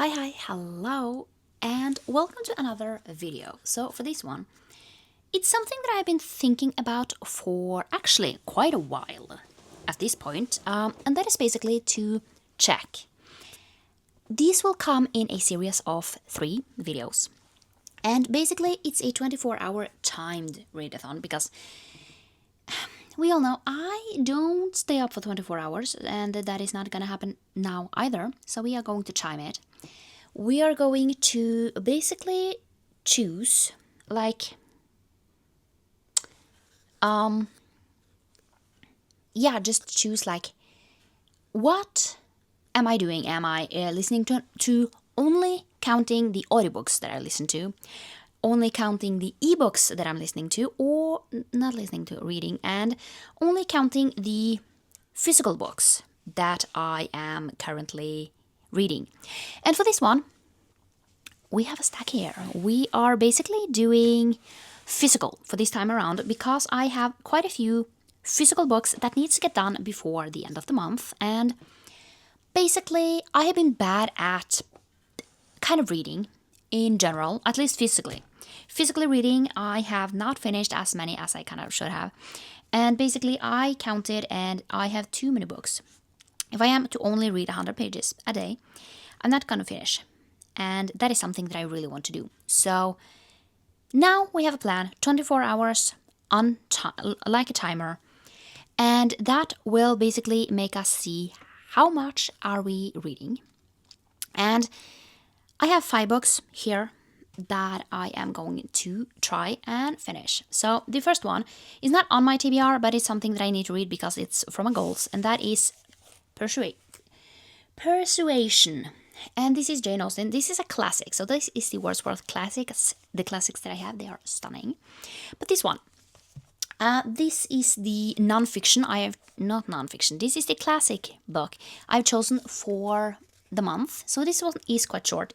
Hello, and welcome to another video. So for this one, it's something that I've been thinking about for actually quite a while at this point, and that is basically to check. These will come in a series of 3 videos, and basically it's a 24-hour timed readathon because we all know I don't stay up for 24 hours, and that is not gonna happen now either, so we are going to time it. We are going to basically choose just choose what am I doing? Am I listening to only counting the audiobooks that I listen to, only counting the ebooks that I'm listening to, or not listening to, reading, and only counting the physical books that I am currently reading. And for this one, we have a stack here. We are basically doing physical for this time around because I have quite a few physical books that needs to get done before the end of the month. And basically, I have been bad at kind of reading in general, at least physically. Physically reading, I have not finished as many as I kind of should have. And basically, I counted and I have too many books. If I am to only read 100 pages a day, I'm not going to finish. And that is something that I really want to do. So now we have a plan, 24 hours on like a timer. And that will basically make us see how much are we reading. And I have 5 books here that I am going to try and finish. So the first one is not on my TBR, but it's something that I need to read because it's from my goals. And that is Persuasion. And this is Jane Austen. This is a classic. So this is the Wordsworth classics. The classics that I have, they are stunning. But this one, this is the non-fiction. This is the classic book I've chosen for the month. So this one is quite short.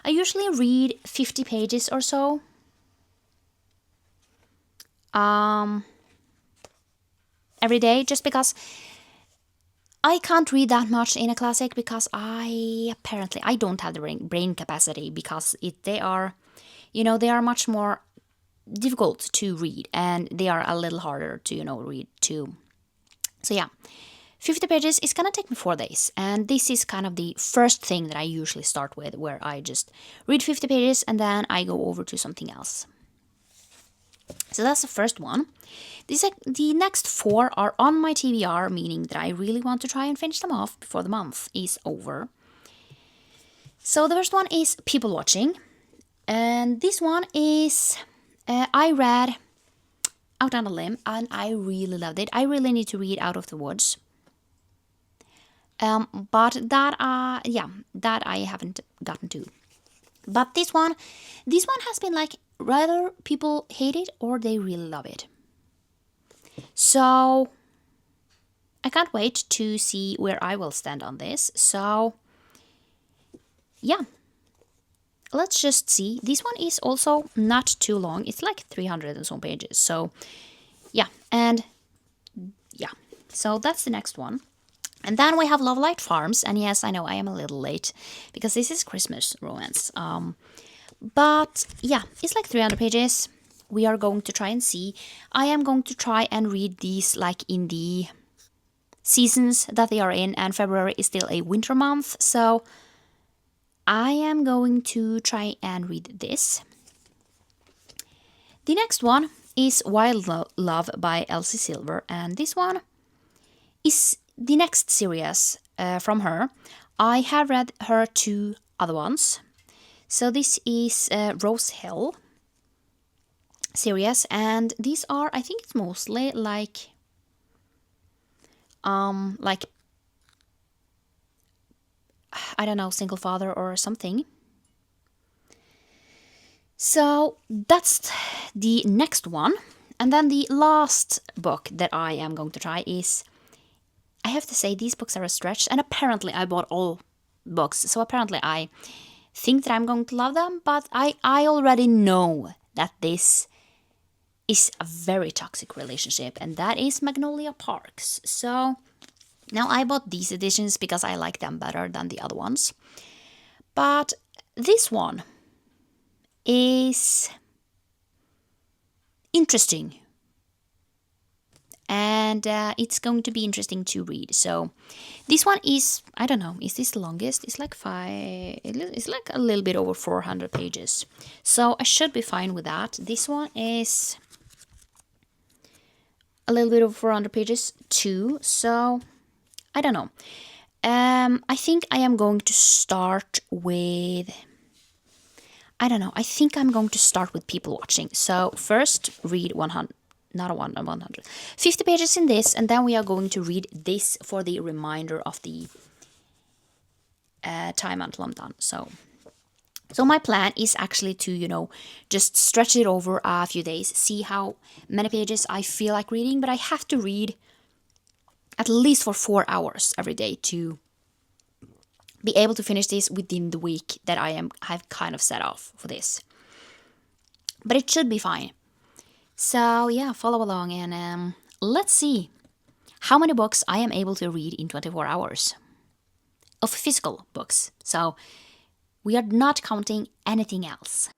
I usually read 50 pages or so. Every day, just because I can't read that much in a classic because I don't have the brain capacity because they are much more difficult to read and they are a little harder to read too. So yeah, 50 pages is gonna take me 4 days, and this is kind of the first thing that I usually start with, where I just read 50 pages and then I go over to something else. So that's the first one. The next 4 are on my TBR, meaning that I really want to try and finish them off before the month is over. So the first one is People Watching. And this one is, I read Out on a Limb and I really loved it. I really need to read Out of the Woods. But that I haven't gotten to. But this one has been rather people hate it or they really love it. So I can't wait to see where I will stand on this. So yeah, let's just see. This one is also not too long. It's like 300 and some pages. So yeah, so that's the next one. And then we have Lovelight Farms. And yes, I know I am a little late because this is Christmas romance. But yeah, it's like 300 pages. We are going to try and see. I am going to try and read these in the seasons that they are in, and February is still a winter month, so I am going to try and read this. The next one is Wild Love by Elsie Silver, and this one is the next series from her. I have read her 2 other ones. So this is Rose Hill series, and these are, I think it's mostly I don't know, single father or something. So that's the next one. And then the last book that I am going to try is, I have to say, these books are a stretch, and apparently I bought all books, so apparently I think that I'm going to love them, but I already know that this is a very toxic relationship, and that is Magnolia Parks. So now I bought these editions because I like them better than the other ones. But this one is interesting. And it's going to be interesting to read. So this one is, I don't know, is this the longest? It's like it's like a little bit over 400 pages. So I should be fine with that. This one is a little bit over 400 pages too. So I don't know. I think I am going to start with, I don't know, I think I'm going to start with people watching. So first read 100. Not a 100. 50 pages in this, and then we are going to read this for the remainder of the time until I'm done. So my plan is actually to, just stretch it over a few days, see how many pages I feel like reading, but I have to read at least for 4 hours every day to be able to finish this within the week that I've kind of set off for this. But it should be fine. So yeah, follow along and let's see how many books I am able to read in 24 hours of physical books. So we are not counting anything else.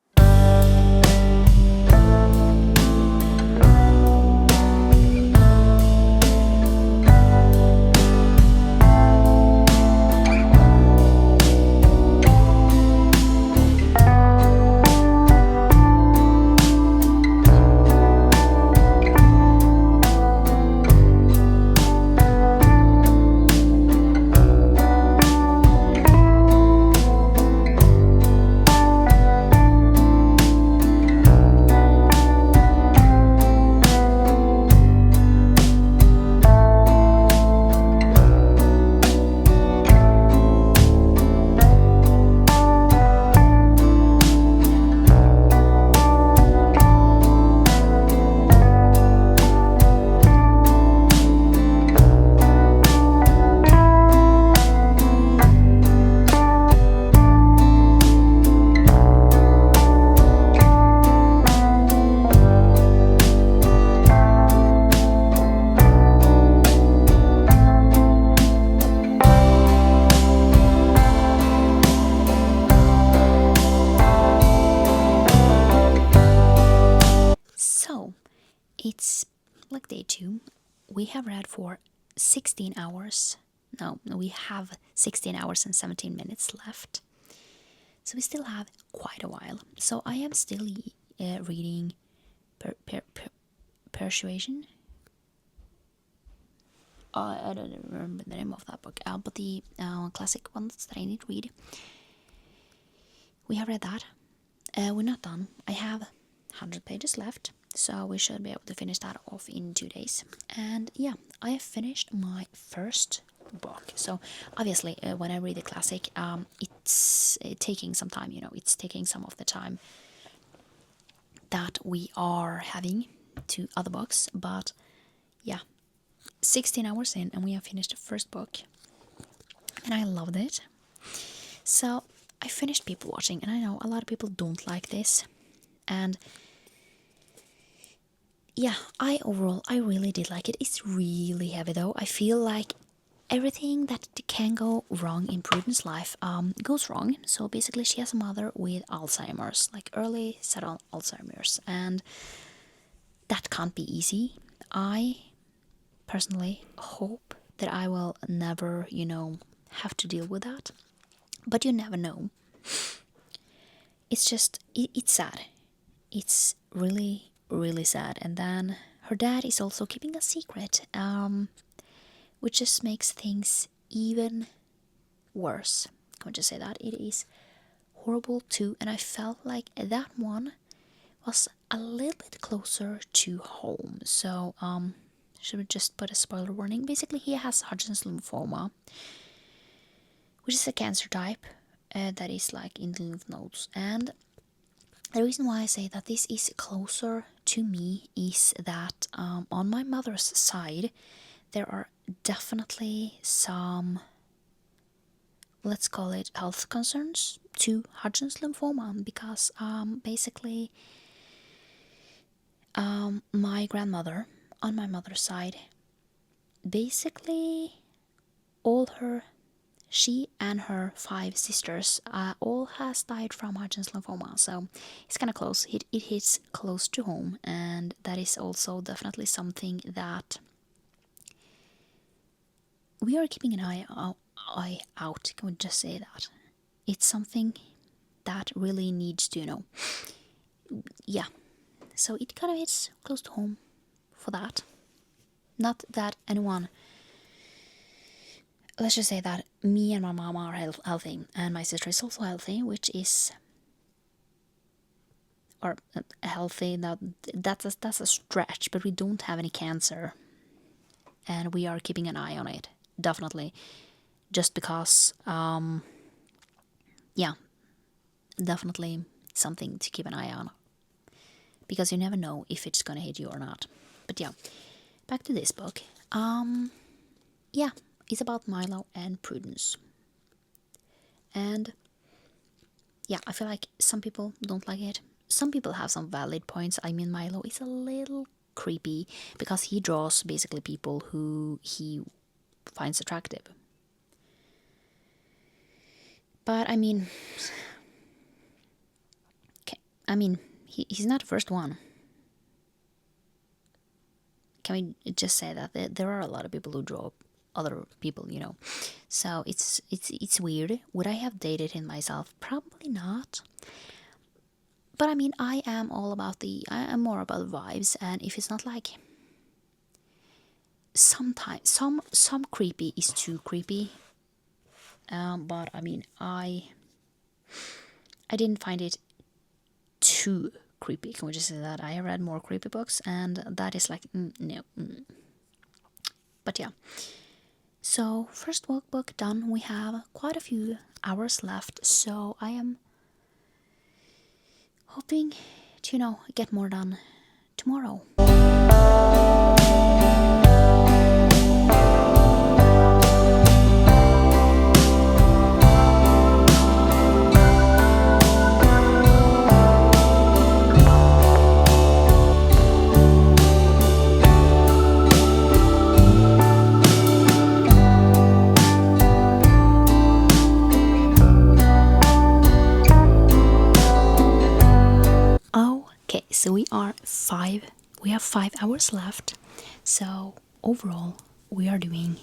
It's like day 2. We have read for 16 hours. No, we have 16 hours and 17 minutes left. So we still have quite a while. So I am still reading Persuasion. I don't remember the name of that book, but the classic ones that I need to read. We have read that. We're not done. I have 100 pages left, so we should be able to finish that off in 2 days. And yeah, I have finished my first book. So obviously, when I read the classic, it's taking some time. It's taking some of the time that we are having to other books. But yeah, 16 hours in, and we have finished the first book, and I loved it. So I finished people watching, and I know a lot of people don't like this, and yeah, I really did like it. It's really heavy though. I feel like everything that can go wrong in Pruden's life goes wrong. So basically she has a mother with Alzheimer's, like early set on Alzheimer's, and that can't be easy. I personally hope that I will never, have to deal with that. But you never know. It's just, it's sad. It's really, really sad. And then her dad is also keeping a secret, which just makes things even worse. Can I just say that? It is horrible too. And I felt like that one was a little bit closer to home. So, should we just put a spoiler warning? Basically, he has Hodgkin's lymphoma, which is a cancer type that is like in the lymph nodes. And the reason why I say that this is closer to me is that on my mother's side, there are definitely some, let's call it, health concerns to Hodgkin's lymphoma, because basically my grandmother on my mother's side, basically all her she and her 5 sisters all has died from Hodgkin's lymphoma, so it's kind of close. It hits close to home, and that is also definitely something that we are keeping an eye out. Can we just say that? It's something that really needs to, yeah. So it kind of hits close to home for that. Not that anyone... Let's just say that me and my mom are healthy, and my sister is also healthy, which is... Or healthy, that's a stretch, but we don't have any cancer. And we are keeping an eye on it, definitely. Just because, yeah, definitely something to keep an eye on. Because you never know if it's gonna hit you or not. But yeah, back to this book. Yeah, it's about Milo and Prudence. And yeah, I feel like some people don't like it. Some people have some valid points. I mean, Milo is a little creepy because he draws basically people who he finds attractive. But I mean, he's not the first one. Can we just say that there are a lot of people who draw other people, So it's weird. Would I have dated him myself? Probably not. But I mean, I am more about vibes, and if it's not like... Sometimes some creepy is too creepy. But I mean, I didn't find it too creepy. Can we just say that? I read more creepy books, and that is like, no. But yeah. So, first workbook done. We have quite a few hours left, so I am hoping to, get more done tomorrow. Okay, so we have 5 hours left. So overall, we are doing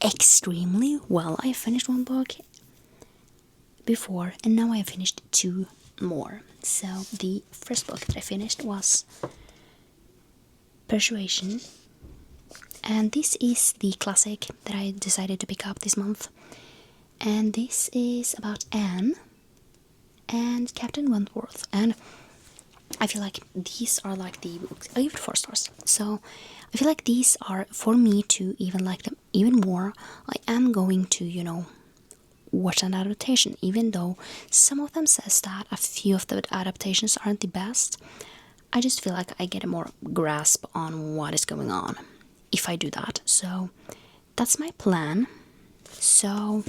extremely well. I finished 1 book before, and now I have finished 2 more. So the first book that I finished was Persuasion, and this is the classic that I decided to pick up this month. And this is about Anne and Captain Wentworth, and I feel like these are like the books. I give it 4 stars. So I feel like these are, for me to even like them even more, I am going to, watch an adaptation, even though some of them says that a few of the adaptations aren't the best. I just feel like I get a more grasp on what is going on if I do that. So that's my plan. So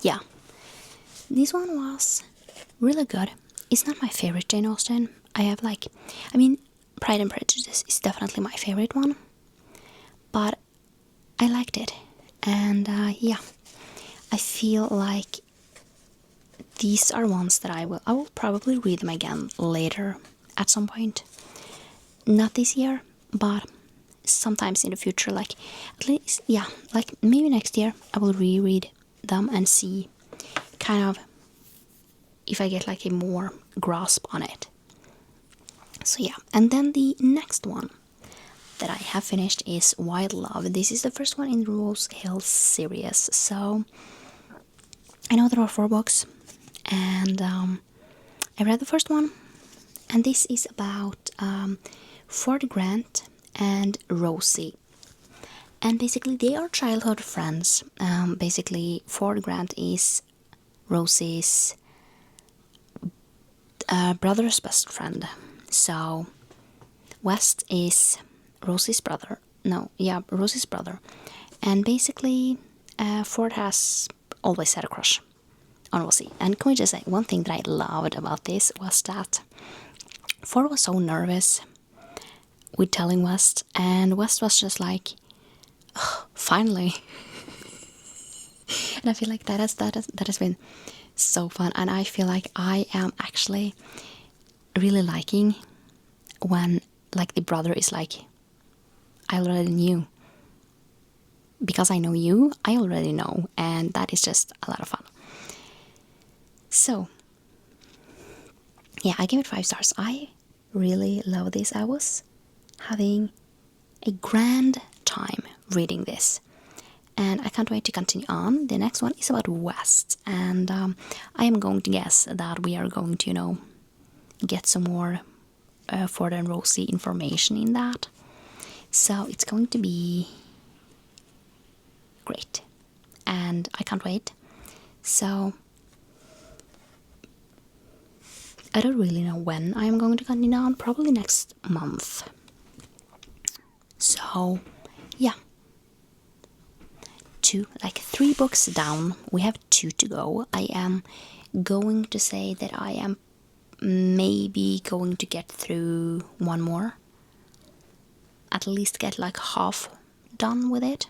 yeah, this one was really good. It's not my favorite Jane Austen. Pride and Prejudice is definitely my favorite one, but I liked it, and yeah, I feel like these are ones that I will probably read them again later at some point. Not this year, but sometimes in the future, like at least, yeah, like maybe next year I will reread them and see kind of if I get like a more grasp on it. So yeah, and then the next one that I have finished is Wild Love. This is the first one in the Rose Hill series. So I know there are 4 books, and I read the first one, and this is about Ford Grant and Rosie. And basically they are childhood friends. Basically Ford Grant is Rosie's brother's best friend. So West is Rosie's brother. Rosie's brother. And basically Ford has always had a crush on Rosie. And can we just say, one thing that I loved about this was that Ford was so nervous with telling West, and West was just like, oh, finally. And I feel like that has been so fun. And I feel like I am actually really liking when like the brother is like, I already knew. Because I know you, I already know. And that is just a lot of fun. So, yeah, I give it 5 stars. I really love this. I was having a grand time reading this. And I can't wait to continue on. The next one is about West. And I am going to guess that we are going to, get some more Ford and Rosie information in that. So it's going to be great. And I can't wait. So I don't really know when I'm going to continue on. Probably next month. So, yeah. 3 books down. We have 2 to go. I am going to say that I am maybe going to get through 1 more. At least get like half done with it.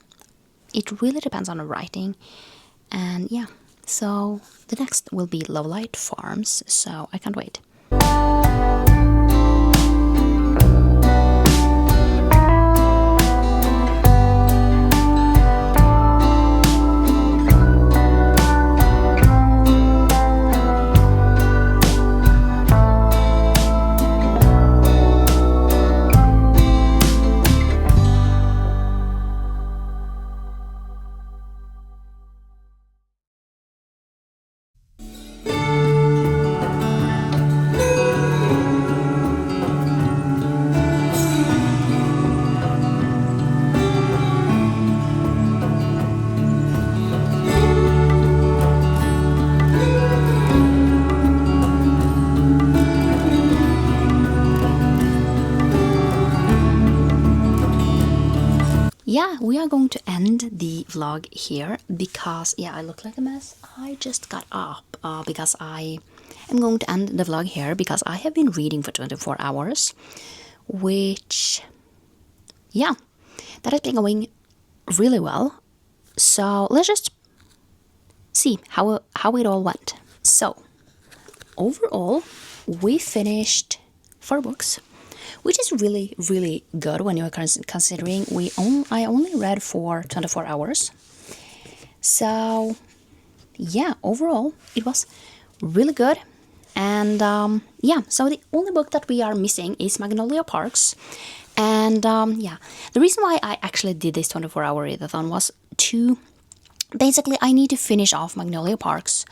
It really depends on the writing. And yeah, so the next will be Lovelight Farms. So I can't wait. Yeah, we are going to end the vlog here because, yeah, I look like a mess. I just got up because I am going to end the vlog here because I have been reading for 24 hours, which, yeah, that has been going really well. So let's just see how it all went. So overall, we finished 4 books, which is really, really good when you're considering I only read for 24 hours. So, yeah, overall, it was really good. And, yeah, so the only book that we are missing is Magnolia Parks. And, yeah, the reason why I actually did this 24-hour readathon was to... Basically, I need to finish off Magnolia Parks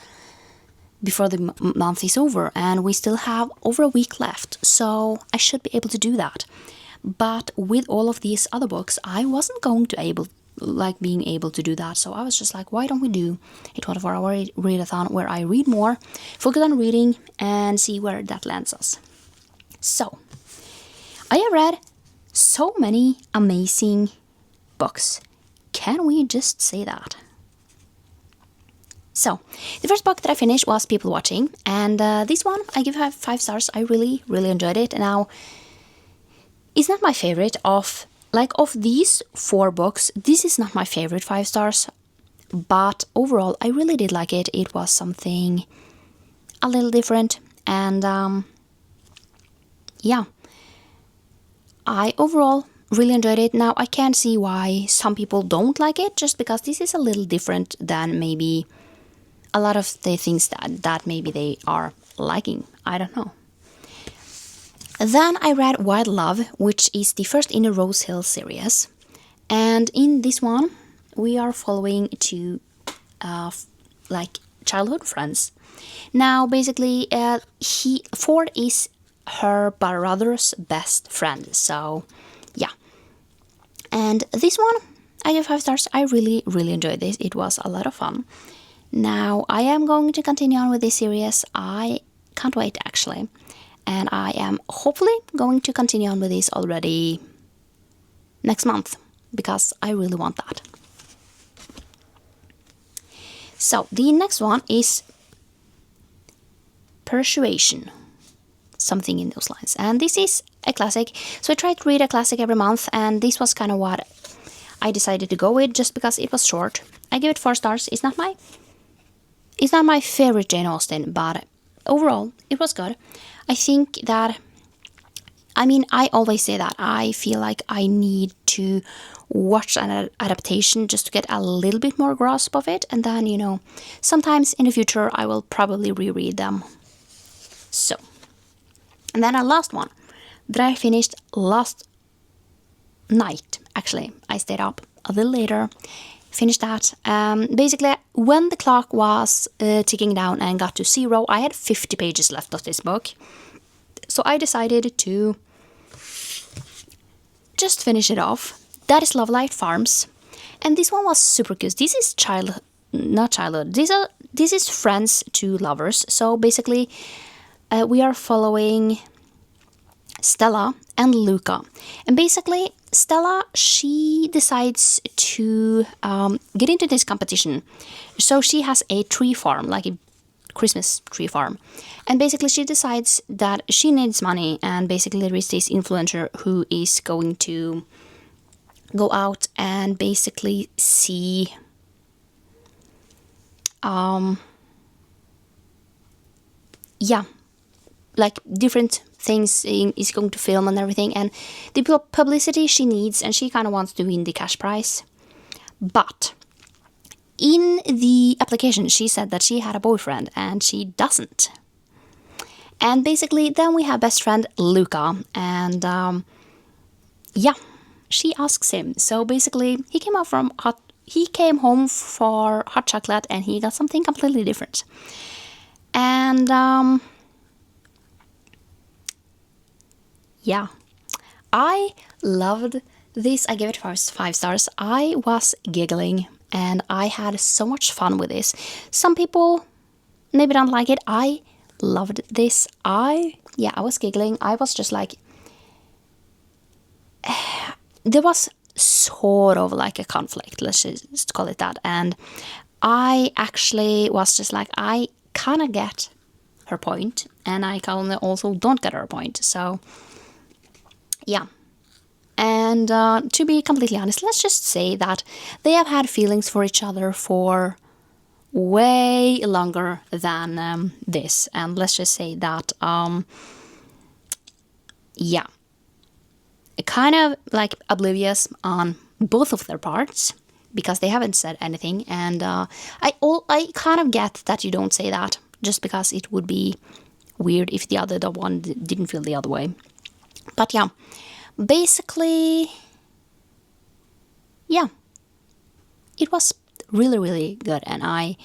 before the month is over, and we still have over a week left, so I should be able to do that. But with all of these other books, I wasn't going to being able to do that, so I was just like, why don't we do a 24-hour readathon where I read more, focus on reading, and see where that lands us. So, I have read so many amazing books. Can we just say that? So, the first book that I finished was People Watching, and this one I give 5 stars. I really, really enjoyed it. Now, it's not my favorite of these 4 books. This is not my favorite 5 stars, but overall, I really did like it. It was something a little different, and yeah, I overall really enjoyed it. Now, I can't see why some people don't like it, just because this is a little different than maybe a lot of the things that maybe they are liking. I don't know. Then I read Wild Love, which is the first in the Rose Hill series. And in this one, we are following 2 childhood friends. Now, basically, Ford is her brother's best friend. So, yeah. And this one, I give 5 stars. I really, really enjoyed this. It was a lot of fun. Now, I am going to continue on with this series. I can't wait, actually. And I am hopefully going to continue on with this already next month, because I really want that. So, the next one is Persuasion. Something in those lines. And this is a classic. So I try to read a classic every month, and this was kind of what I decided to go with just because it was short. I give it 4 stars. It's not my favorite Jane Austen, but overall it was good. I think that, I always say that I feel like I need to watch an adaptation just to get a little bit more grasp of it, and then, sometimes in the future I will probably reread them. So, and then a last one that I finished last night. Actually, I stayed up a little later, finished that. Basically, when the clock was ticking down and got to 0, I had 50 pages left of this book. So I decided to just finish it off. That is Lovelight Farms. And this one was super cute. This is not childhood. This is friends to lovers. So basically, we are following Stella and Luca. And basically, Stella, she decides to get into this competition. So she has a tree farm, like a Christmas tree farm. And basically she decides that she needs money, and basically there is this influencer who is going to go out and basically see like different things is going to film and everything, and the publicity she needs, and she kind of wants to win the cash prize. But in the application she said that she had a boyfriend, and she doesn't. And basically then we have best friend Luca, and she asks him. So basically he came home for hot chocolate, and he got something completely different. And I loved this. I gave it 5 stars. I was giggling, and I had so much fun with this. Some people maybe don't like it. I loved this. I was giggling. I was just like, there was sort of like a conflict, let's just call it that. And I actually was just like, I kind of get her point, and I kind of also don't get her point. So yeah. And to be completely honest, let's just say that they have had feelings for each other for way longer than this. And let's just say that, kind of like oblivious on both of their parts, because they haven't said anything. And I kind of get that you don't say that, just because it would be weird if the other one didn't feel the other way. But yeah, basically, it was really, really good. And I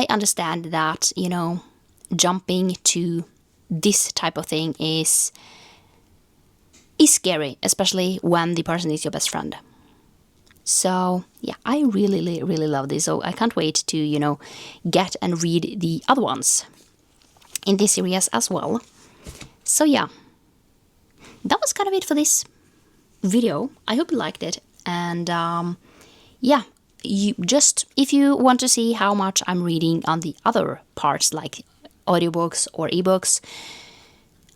understand that, jumping to this type of thing is scary, especially when the person is your best friend. So yeah, I really, really love this. So I can't wait to, get and read the other ones in this series as well. So yeah, that was kind of it for this video. I hope you liked it. And if you want to see how much I'm reading on the other parts, like audiobooks or ebooks,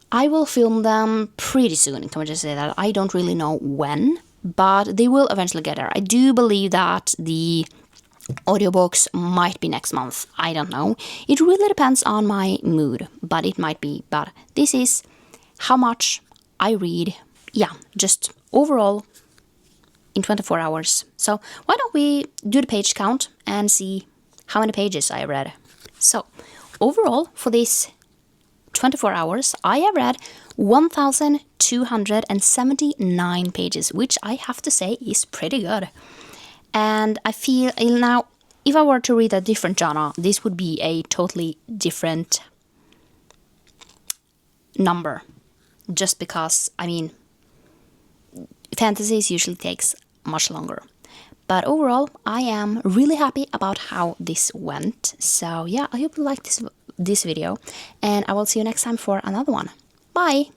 I will film them pretty soon. Can we just say that? I don't really know when, but they will eventually get there. I do believe that the audiobooks might be next month. I don't know. It really depends on my mood, but it might be. But this is how much I read, just overall in 24 hours. So why don't we do the page count and see how many pages I read. So overall for these 24 hours, I have read 1,279 pages, which I have to say is pretty good. And I feel now, if I were to read a different genre, this would be a totally different number. Just because, fantasies usually takes much longer. But overall, I am really happy about how this went. So yeah, I hope you liked this video, and I will see you next time for another one. Bye!